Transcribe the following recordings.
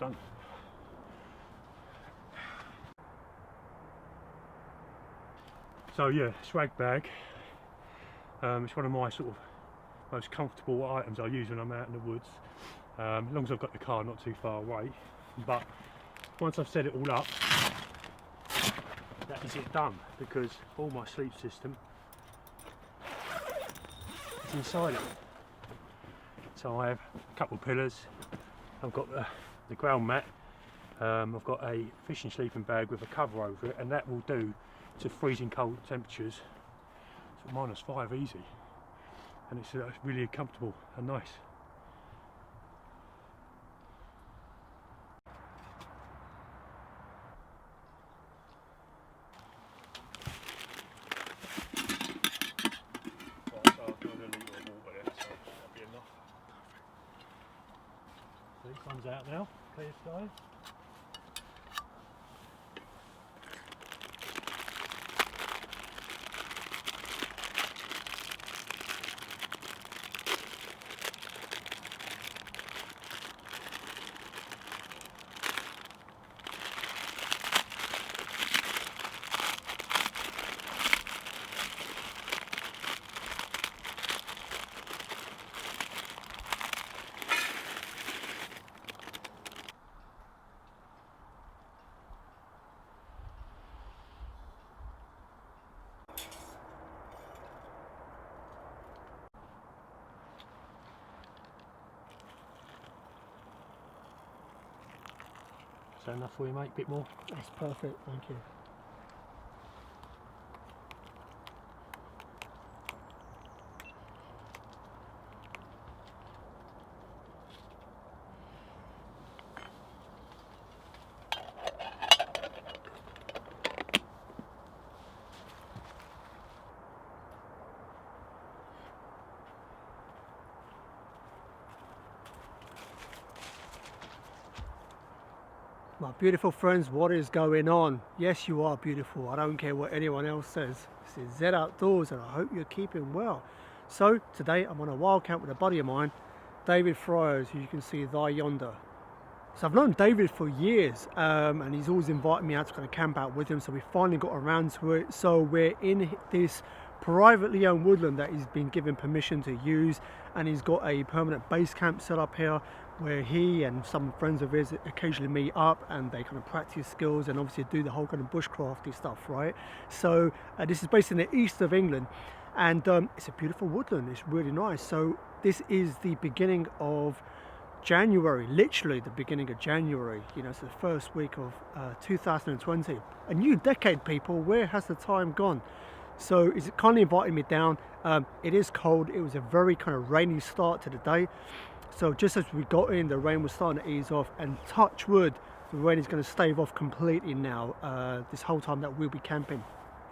done. So yeah, swag bag. It's one of my sort of most comfortable items I use when I'm out in the woods. As long as I've got the car not too far away. But once I've set it all up, that is it done, because all my sleep system is inside it. So I have a couple of pillars, I've got the ground mat, I've got a fishing sleeping bag with a cover over it, and that will do to freezing cold temperatures, so -5 easy, and it's really comfortable and nice. Sun's out now, clear skies. Is that enough for you, mate? A bit more? That's perfect, thank you. My beautiful friends, what is going on? Yes, you are beautiful. I don't care what anyone else says. This is Z Outdoors and I hope you're keeping well. So today I'm on a wild camp with a buddy of mine, David Friars, who you can see there yonder. So I've known David for years and he's always invited me out to kind of camp out with him, so we finally got around to it. So we're in this privately owned woodland that he's been given permission to use, and he's got a permanent base camp set up here where he and some friends of his occasionally meet up and they kind of practice skills and obviously do the whole kind of bushcrafty stuff, right? So this is based in the east of England, and it's a beautiful woodland. It's really nice. So this is the beginning of January, literally the beginning of January, you know, so the first week of 2020. A new decade, people. Where has the time gone? So he's kindly invited me down. It is cold. It was a very kind of rainy start to the day. So just as we got in, the rain was starting to ease off, and touch wood, the rain is going to stave off completely now this whole time that we'll be camping.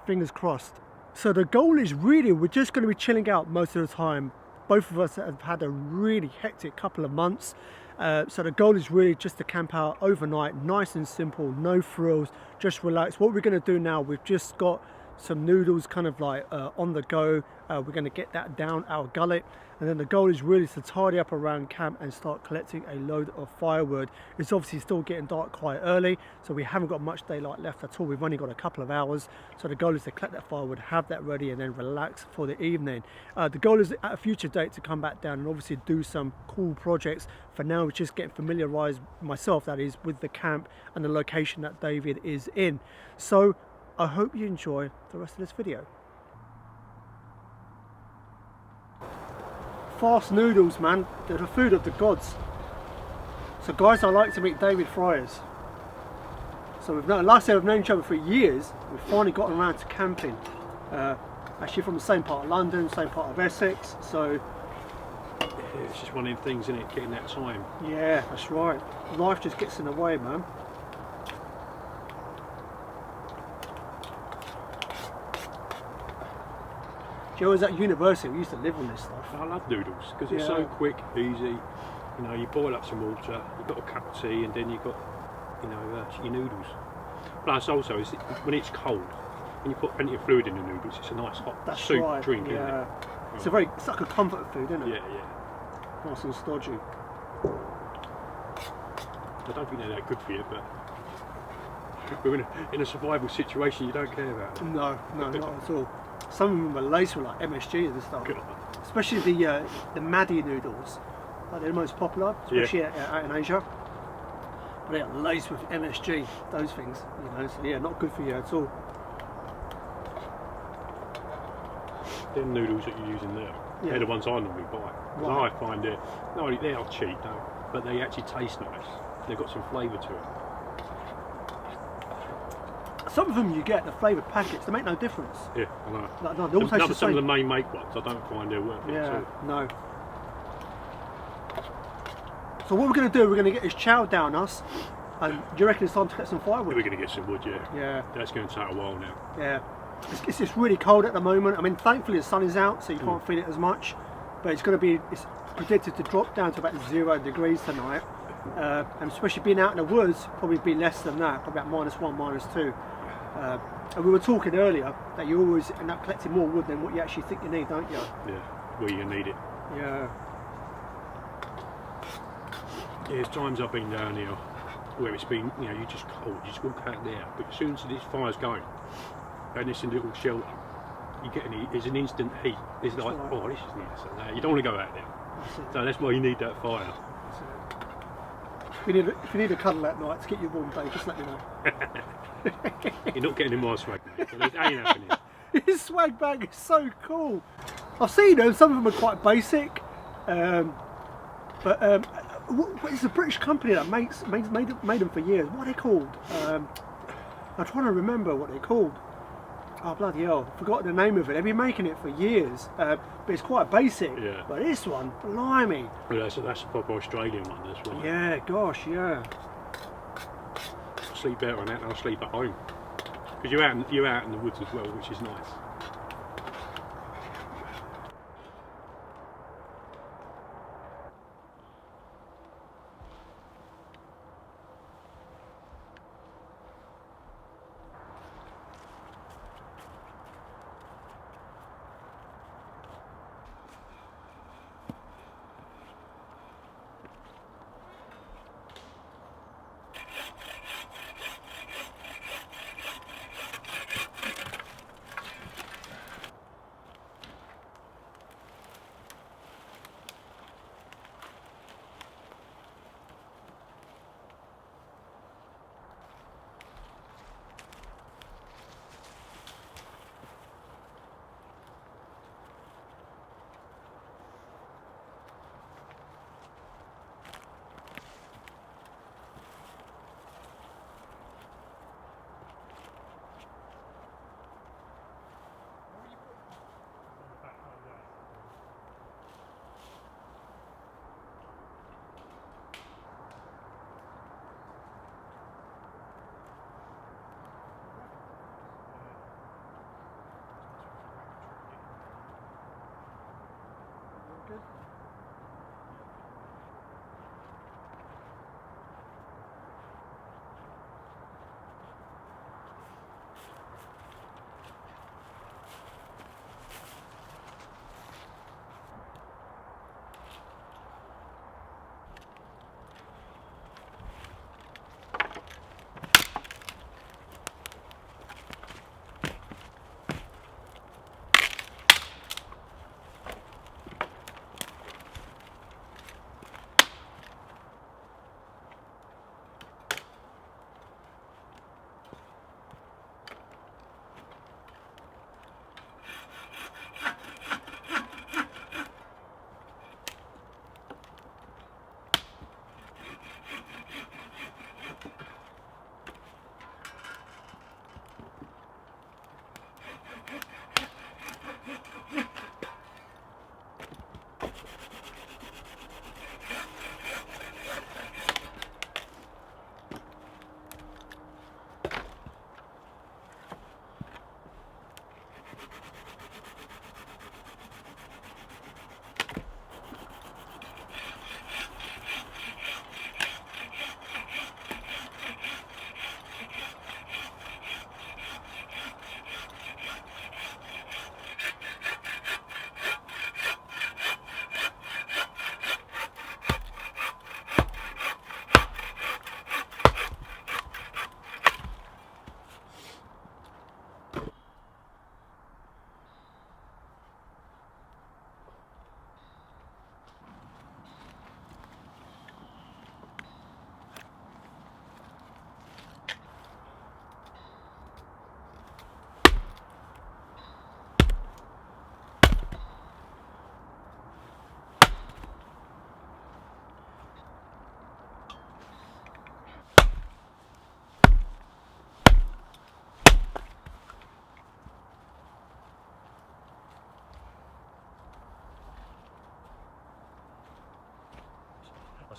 Fingers crossed. So the goal is really, we're just going to be chilling out most of the time. Both of us have had a really hectic couple of months. So the goal is really just to camp out overnight, nice and simple, no frills, just relax. What we're going to do now, we've just got some noodles kind of like on the go. We're going to get that down our gullet, and then the goal is really to tidy up around camp and start collecting a load of firewood. It's obviously still getting dark quite early, so we haven't got much daylight left at all. We've only got a couple of hours, so the goal is to collect that firewood, have that ready, and then relax for the evening. The goal is at a future date to come back down and obviously do some cool projects. For now, it's just getting familiarized myself, that is, with the camp and the location that David is in. So I hope you enjoy the rest of this video. Fast noodles, man. They're the food of the gods. So guys, I'd like to meet David Friars. So we've known, like I said, we've known each other for years. We've finally gotten around to camping. Actually from the same part of London, same part of Essex. So Yeah, it's just one of them things, isn't it? Getting that time. yeah, that's right. Life just gets in the way, man. You know, I was at university, we used to live on this stuff. I love noodles because it's so quick, easy. You know, you boil up some water, you've got a cup of tea, and then you've got, you know, your noodles. Plus, also, when it's cold, when you put plenty of fluid in the noodles, it's a nice hot soup drink, isn't it? It's it's like a comfort food, isn't it? Yeah, yeah. Nice and stodgy. I don't think they're that good for you, but we're in a survival situation. You don't care about them. No, not at all. Some of them are laced with like MSG and stuff. God. Especially the Maddie noodles. Like they're the most popular, especially out in Asia. But they are laced with MSG, those things, you know, so yeah, not good for you at all. Them noodles that you're using there, they're the ones I normally buy. Right. I find they are cheap though, but they actually taste nice. They've got some flavour to them. Some of them you get the flavoured packets, they make no difference. Yeah, I know. No, they all taste the Some same. of the main make ones, I don't find they're worth it at all. No. So what we're going to do, we're going to get this chow down us, and do you reckon it's time to get some firewood? We're going to get some wood, yeah. Yeah. That's going to take a while now. Yeah. It's just really cold at the moment. I mean, thankfully the sun is out, so you can't feel it as much. But it's predicted to drop down to about 0 degrees tonight. And especially being out in the woods, probably be less than that, probably about -1, -2. And we were talking earlier that you always end up collecting more wood than what you actually think you need, don't you? Yeah, well, you need it. Yeah. Yeah, there's times I've been down here where it's been, you know, you're just cold, you just walk out there, but as soon as this fire's going, and this in a little shelter, you get there's an instant heat. It's like, right. oh, this is nice. And you don't want to go out there. So that's why you need that fire. If you need a cuddle at night to get you warm, babe, just let me know. You're not getting in my swag, mate. So that ain't happening. His swag bag is so cool. I've seen them, some of them are quite basic. It's a British company that made them for years. What are they called? I'm trying to remember what they're called. Oh bloody hell, I've forgotten the name of it. They've been making it for years, but it's quite basic. Yeah. But this one, blimey. Well, that's a proper Australian one, that's right. Yeah, gosh, yeah. I sleep better on that than I sleep at home. Because you're out in the woods as well, which is nice.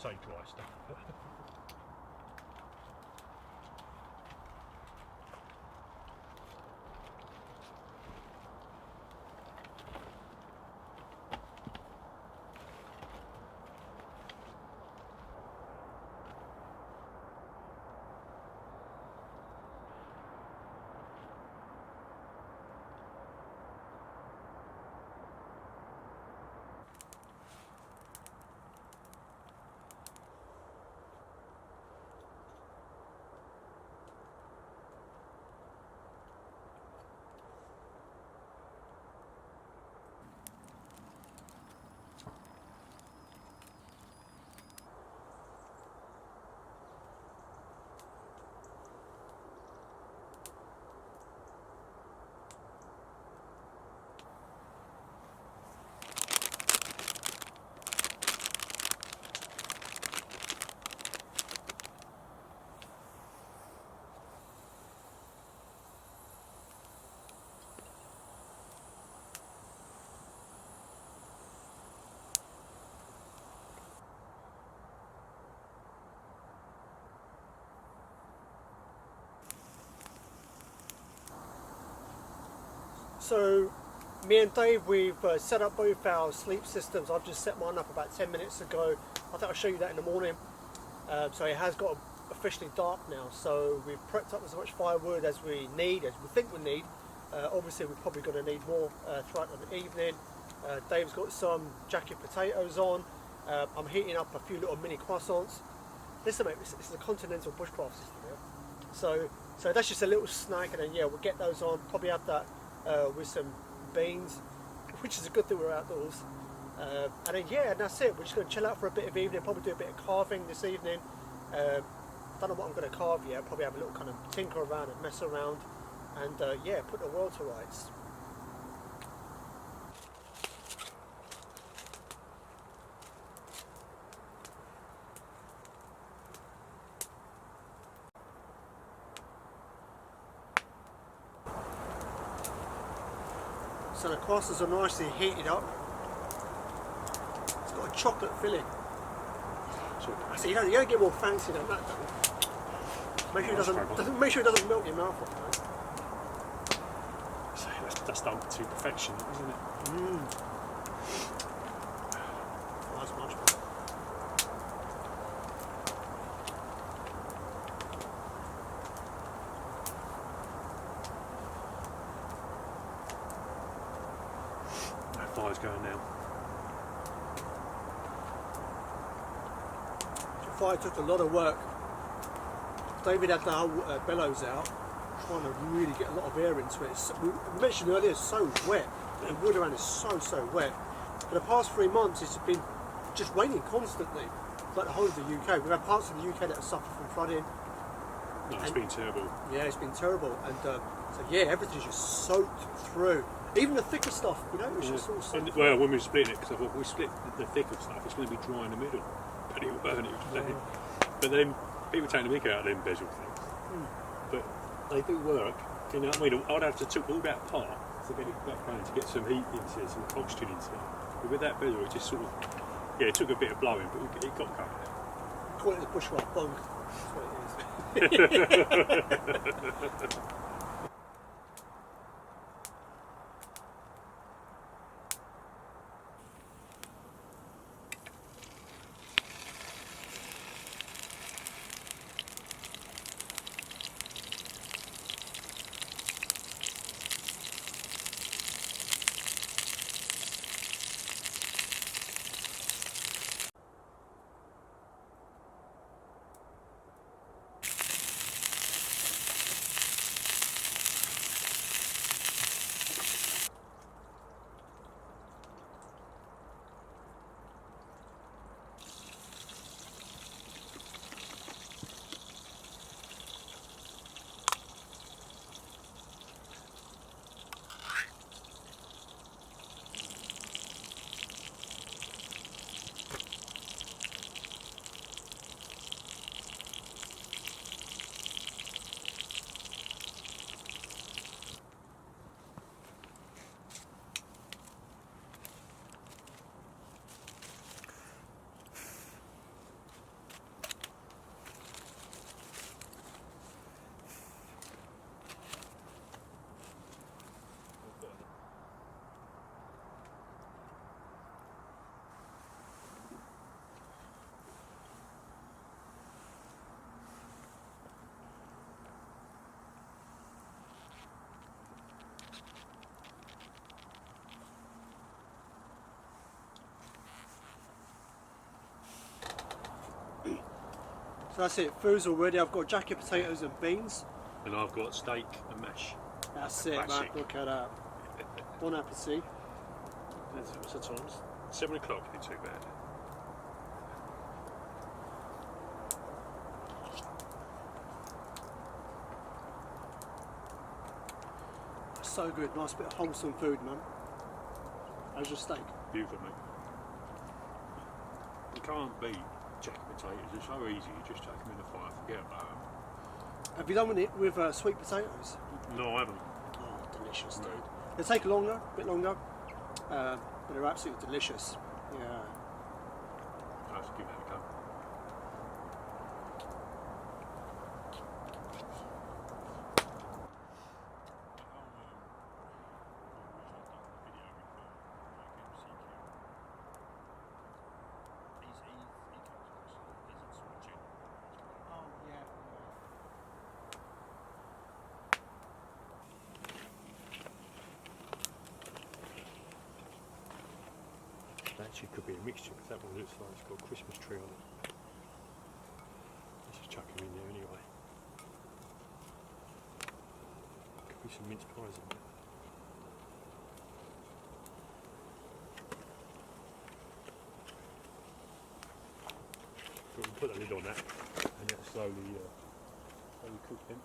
say dry stuff. So me and Dave, we've set up both our sleep systems. I've just set mine up about 10 minutes ago. I think I'll show you that in the morning. So it has got officially dark now, so we've prepped up as much firewood as we need, as we think we need. Obviously we're probably going to need more throughout the evening. Dave's got some jacket potatoes on. I'm heating up a few little mini croissants. Listen mate, this is a continental bushcraft system here. So that's just a little snack, and then yeah, we'll get those on, probably have that with some beans, which is a good thing we're outdoors. And then yeah, and that's it. We're just going to chill out for a bit of evening, probably do a bit of carving this evening. Don't know what I'm going to carve yet, probably have a little kind of tinker around and mess around, and yeah, put the world to rights. So the croissants are nicely heated up. It's got a chocolate filling. So you don't get more fancy than that though. Make sure it doesn't melt your mouth off, mate. So that's done to perfection, isn't it? Nice marshmallow. Fire's going now. The fire took a lot of work. David had the whole bellows out, trying to really get a lot of air into it. We mentioned earlier, it's so wet. The wood around is so wet. For the past 3 months, it's been just raining constantly, like the whole of the UK. We've had parts of the UK that have suffered from flooding. No, it's been terrible. Yeah, it's been terrible, and so yeah, everything's just soaked through. Even the thicker stuff, you know, it's just all soaked. Well, when we were splitting it, because I thought we split the thicker stuff, it's going to be dry in the middle, but it weren't. But then people take the mick out of them bezel things, but they do work. You know what I mean? I'd have to took all that apart to get it back home, to get some heat into it, some oxygen into it. But with that bezel, it just sort of, yeah, it took a bit of blowing, but it got going. Call it the bushcraft bung. That's what it is. So that's it, food's all ready. I've got jacket potatoes and beans. And I've got steak and mash. That's it, man. Classic. Look at that. Bon appetit. What's the time? 7 o'clock, not too bad. So good, nice bit of wholesome food, man. How's your steak? Beautiful, mate. You can't beat jacket potatoes, they're so easy, you just take them in the fire, forget about them. Have you done it with sweet potatoes? No, I haven't. Oh, delicious, dude. They take longer, a bit longer, but they're absolutely delicious. Yeah. I'll have to give that a go. Actually, could be a mixture because that one looks like it's got a Christmas tree on it. Let's just chuck them in there anyway. Could be some mince pies in there. But we'll put the lid on that and let it slowly cook then.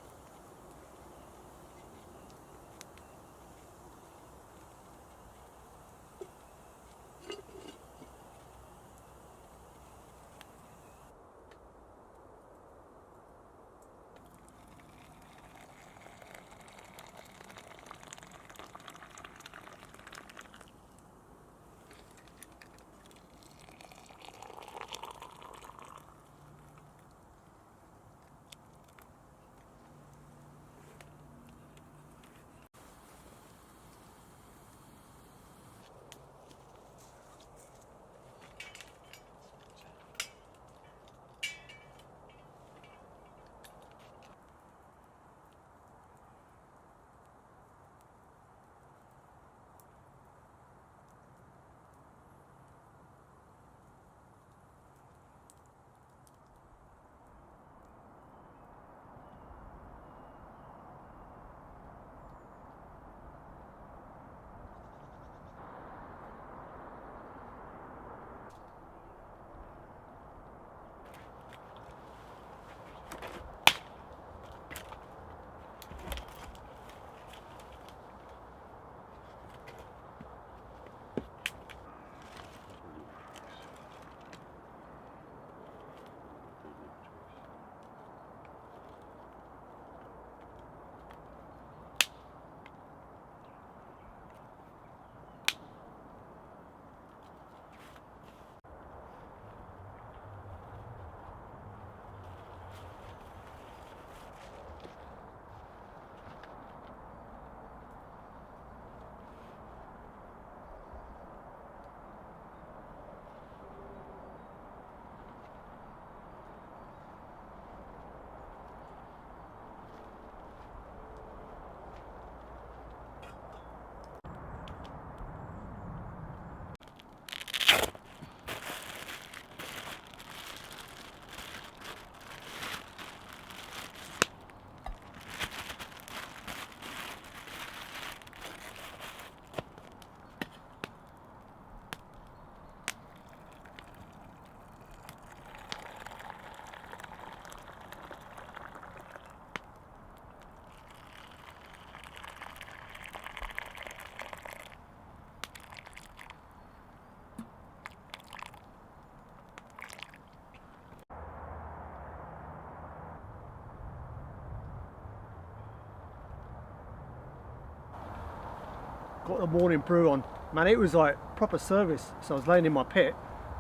Got the morning brew on. Man, it was like proper service. So I was laying in my pit.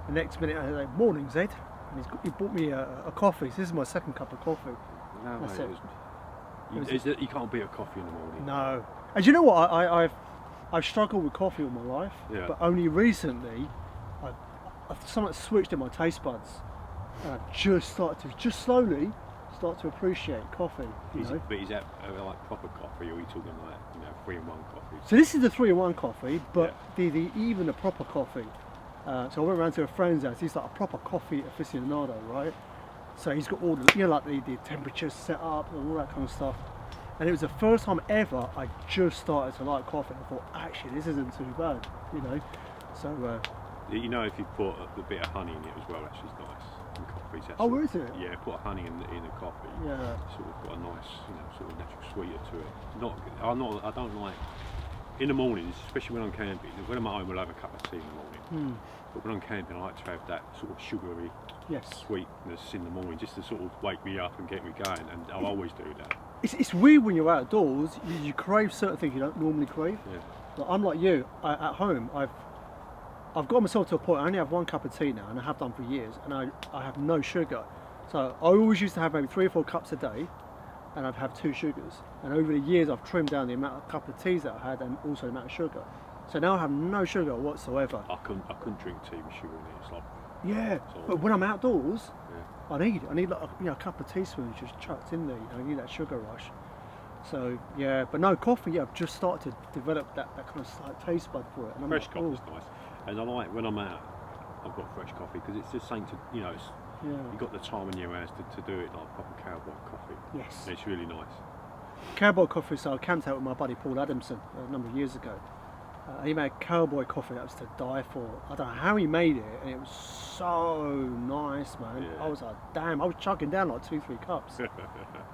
The next minute I was like, "Morning, Zed." And he bought me a coffee. So this is my second cup of coffee. No, That's mate, you can't beat a coffee in the morning. No. And you know what? I've struggled with coffee all my life. Yeah. But only recently, I've somewhat switched in my taste buds. And I just slowly start to appreciate coffee. But is that like proper coffee, or are you talking like 3-in-1 coffee? So this is the 3-in-1 coffee, but even the proper coffee. So I went round to a friend's house. He's like a proper coffee aficionado, right? So he's got all the, like the temperature set up and all that kind of stuff. And it was the first time ever I just started to like coffee. I thought, actually, this isn't too bad, you know. So. You know, if you put a bit of honey in it as well, that's just nice. In coffee, oh, is it? Yeah, put honey in the coffee. Yeah. Sort of got a nice, you know, sort of natural sweeter to it. I don't like in the mornings, especially when I'm camping. When I'm at home, I'll have a cup of tea in the morning. But when I'm camping, I like to have that sort of sugary sweetness in the morning, just to sort of wake me up and get me going. And I'll always do that. It's weird when you're outdoors. You crave certain things you don't normally crave. Yeah. Like, I'm like you. At home, I've got myself to a point. I only have one cup of tea now, and I have done for years. And I have no sugar. So I always used to have maybe 3 or 4 cups a day, and I'd have 2 sugars. And over the years, I've trimmed down the amount of cup of teas that I had, and also the amount of sugar. So now I have no sugar whatsoever. I couldn't drink tea with sugar in it. It's like, yeah, but when I'm outdoors, I need like a couple of teaspoons just chucked in there. You know, I need that sugar rush. So yeah, but no coffee. Yeah, I've just started to develop that kind of slight taste bud for it. And fresh coffee's nice, and I like when I'm out, I've got fresh coffee because it's just something to, you know, you've got the time in your hands to do it like proper cowboy coffee. Yes, and it's really nice. Cowboy coffee. So I camped out with my buddy Paul Adamson a number of years ago. He made cowboy coffee that was to die for. I don't know how he made it, and it was so nice, man. Yeah. I was like, damn, I was chugging down like 2-3 cups. I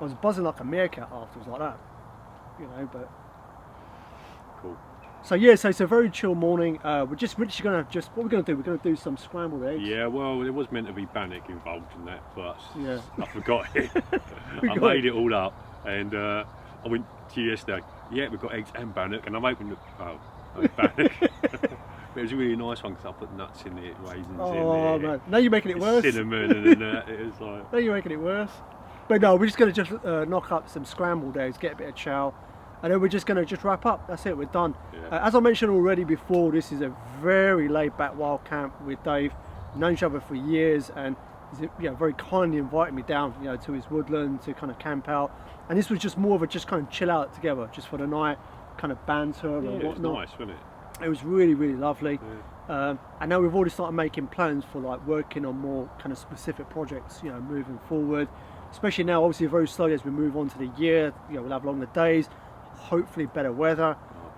was buzzing like a meerkat afterwards, like that, you know. But cool. So yeah, so it's a very chill morning. We're just literally gonna what we're gonna do. We're gonna do some scrambled eggs. Yeah, well, there was meant to be bannock involved in that, but yeah, I forgot it. I made it all up, and I went to you yesterday. Yeah, we've got eggs and bannock, and I'm hoping bannock. But it was a really nice one because I put nuts in it, raisins in it. Oh man, now you're making it worse. Cinnamon and that. It was like. Now you're making it worse. But no, we're just gonna knock up some scrambled eggs, get a bit of chow, and then we're just gonna wrap up. That's it. We're done. Yeah. As I mentioned already before, this is a very laid-back wild camp with Dave. We've known each other for years, and he's very kindly invited me down, to his woodland to kind of camp out. And this was just more of a kind of chill out together, just for the night, kind of banter and whatnot. It was nice, wasn't it? It was really, really lovely. Yeah. And now we've already started making plans for like working on more kind of specific projects, moving forward. Especially now, obviously very slowly as we move on to the year, we'll have longer days, hopefully better weather.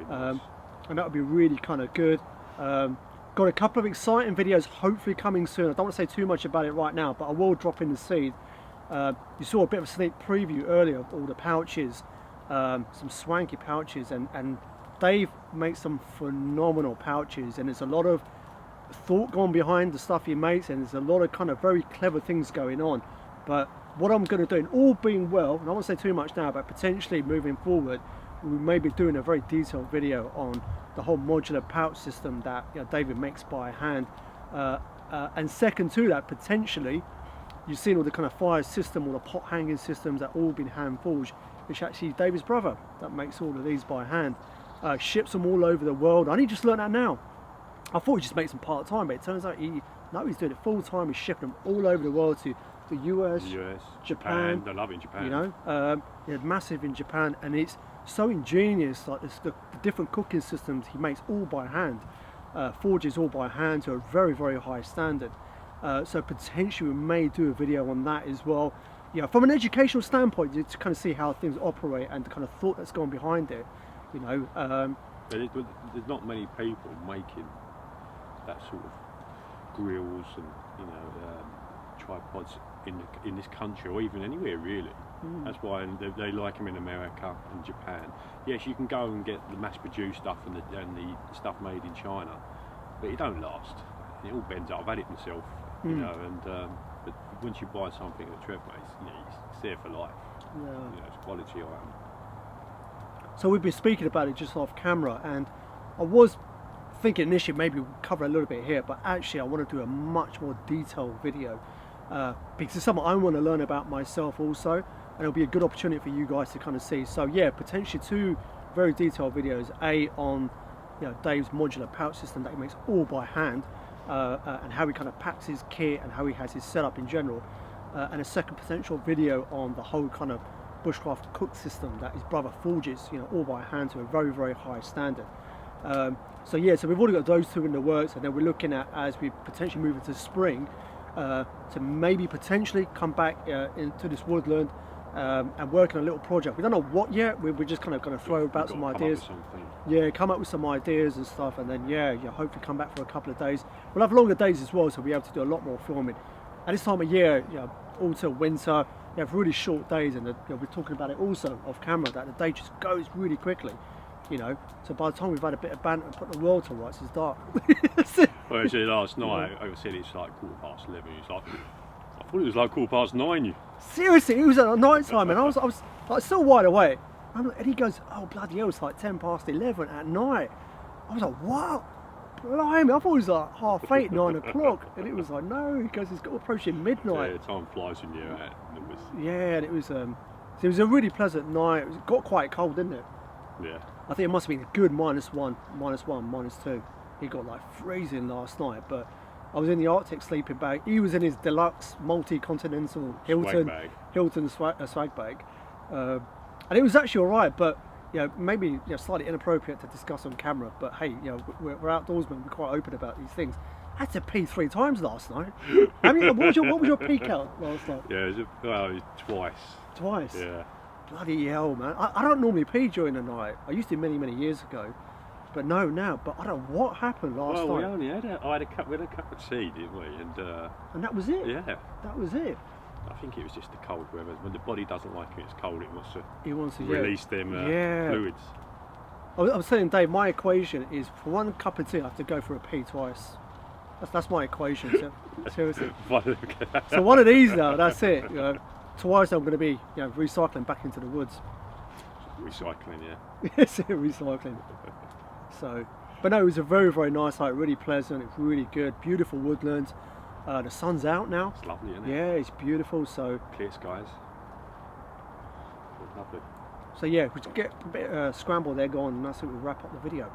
Nice. And that would be really kind of good. Got a couple of exciting videos hopefully coming soon. I don't want to say too much about it right now, but I will drop in the seed. You saw a bit of a sneak preview earlier of all the pouches, some swanky pouches, and Dave makes some phenomenal pouches, and there's a lot of thought gone behind the stuff he makes, and there's a lot of kind of very clever things going on. But what I'm going to do, and all being well, and I won't say too much now, but potentially moving forward, we may be doing a very detailed video on the whole modular pouch system that David makes by hand. And second to that, potentially, you've seen all the kind of fire system, all the pot hanging systems that all been hand forged. It's actually David's brother that makes all of these by hand. Ships them all over the world. I only just learned that now. I thought he just makes them part-time, but it turns out he's doing it full-time. He's shipping them all over the world to the US, Japan. I love it in Japan. Massive in Japan, and it's so ingenious. Like the different cooking systems he makes all by hand, forges all by hand to a very, very high standard. So potentially we may do a video on that as well. From an educational standpoint, to kind of see how things operate and the kind of thought that's gone behind it. There's not many people making that sort of grills and tripods in this country, or even anywhere really. That's why they like them in America and Japan. Yes, you can go and get the mass-produced stuff and the stuff made in China, but it don't last. It all bends up. I've had it myself, but once you buy something that Trev makes, it's there for life. It's quality item. So we've been speaking about it just off camera, and I was thinking initially maybe we'll cover a little bit here, but actually I want to do a much more detailed video because it's something I want to learn about myself also, and it'll be a good opportunity for you guys to kind of see. So yeah, potentially 2 very detailed videos, on Dave's modular pouch system that he makes all by hand, and how he kind of packs his kit and how he has his setup in general, and a second potential video on the whole kind of bushcraft cook system that his brother forges, all by hand to a very, very high standard. So we've already got those 2 in the works, and then we're looking at, as we potentially move into spring, to maybe potentially come back into this woodland and work on a little project. We don't know what yet. We're just kind of going to throw about some ideas. Yeah, come up with some ideas and stuff, and then yeah, hopefully come back for a couple of days. We'll have longer days as well, so we'll be able to do a lot more filming. At this time of year, autumn, winter, you have really short days, and we're talking about it also off camera, that the day just goes really quickly. So by the time we've had a bit of banter and put the world to rights, it's dark. Well, I said last night, I said it's like 11:15. It's like, I thought it was like 9:15. You. Seriously, it was at night time, and I was like still wide awake. And he goes, "Oh bloody hell, it's like 11:10 at night." I was like, "What? Blimey!" I thought it was like 8:30, 9 o'clock, and it was like, "No," he goes, "It's approaching midnight." Yeah, time flies when you're out. Yeah, and it was a really pleasant night. It got quite cold, didn't it? Yeah. I think it must have been a good -1, -2. He got like freezing last night, but I was in the Arctic sleeping bag. He was in his deluxe multi-continental Hilton swag bag, and it was actually all right. But maybe slightly inappropriate to discuss on camera. But hey, we're outdoorsmen. We're quite open about these things. I had to pee 3 times last night. I mean, what was your pee count last night? Yeah, it was twice. Twice. Yeah. Bloody hell, man. I don't normally pee during the night. I used to many years ago, but no now. But I don't know what happened last night. Well, we only had a cup of tea, didn't we? And that was it. Yeah. That was it. I think it was just the cold weather. When the body doesn't like it, it's cold. It wants to yeah. release them fluids. I was saying, Dave, my equation is for 1 cup of tea, I have to go for a pee twice. That's my equation. So, seriously. So one of these now, that's it. Twice I'm going to be recycling back into the woods. Recycling, yeah. Yes, recycling. So, but no, it was a very nice night. Really pleasant. It's really good. Beautiful woodlands. The sun's out now. It's lovely, isn't it? Yeah, it's beautiful. So clear skies. Lovely. So yeah, we get a bit scramble there going, and that's it. We'll wrap up the video.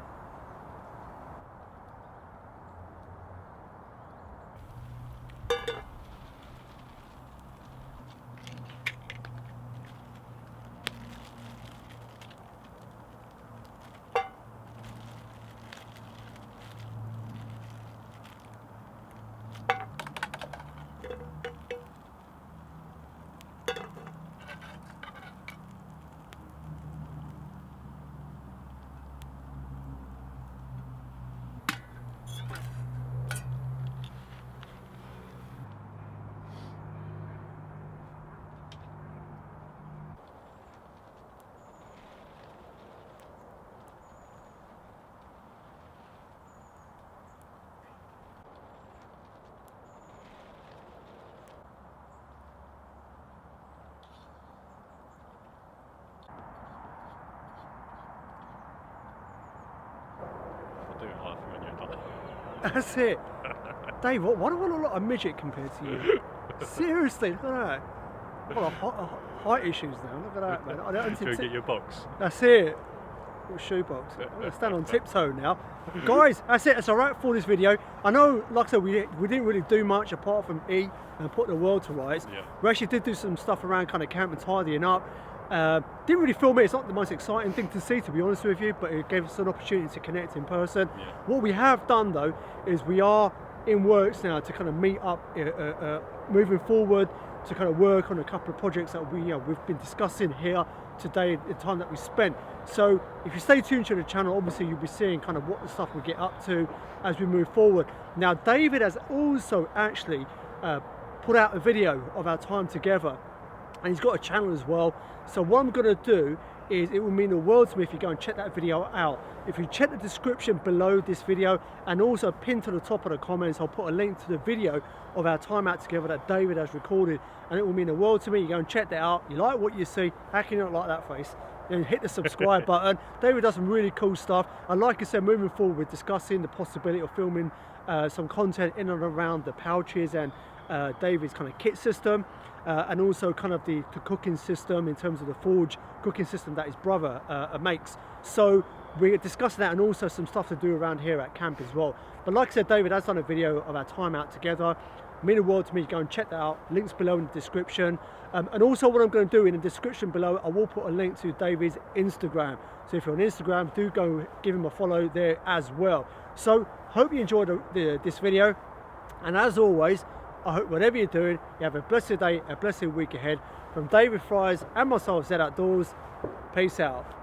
That's it. Dave, why do I look like a midget compared to you? Seriously, look at that. I've got height issues now. Look at that, man. I don't Go get your box. That's it. Little shoebox. I'm going to stand on tiptoe now. Guys, that's it. That's alright for this video. I know, like I said, we didn't really do much apart from eat and put the world to rights. Yeah. We actually did do some stuff around kind of camp and tidying up. Didn't really film it. It's not the most exciting thing to see, to be honest with you, but it gave us an opportunity to connect in person. Yeah. What we have done though is we are in works now to kind of meet up moving forward, to kind of work on a couple of projects that we've been discussing here today, the time that we spent. So if you stay tuned to the channel, obviously you'll be seeing kind of what the stuff we get up to as we move forward. Now David has also actually put out a video of our time together, and he's got a channel as well. So what I'm going to do is, it will mean the world to me if you go and check that video out. If you check the description below this video, and also pinned to the top of the comments, I'll put a link to the video of our time out together that David has recorded, and it will mean the world to me. You go and check that out. You like what you see, how can you not like that face? Then hit the subscribe button. David does some really cool stuff, and like I said, moving forward we're discussing the possibility of filming some content in and around the pouches and David's kind of kit system, and also kind of the cooking system in terms of the forge cooking system that his brother makes. So we're discussing that, and also some stuff to do around here at camp as well. But like I said, David has done a video of our time out together. Mean the world to me. Go and check that out. Links below in the description. And also what I'm going to do in the description below, I will put a link to David's Instagram. So if you're on Instagram, do go give him a follow there as well. So hope you enjoyed this video. And as always, I hope whatever you're doing, you have a blessed day, a blessed week ahead. From David Friars and myself, Z Outdoors, peace out.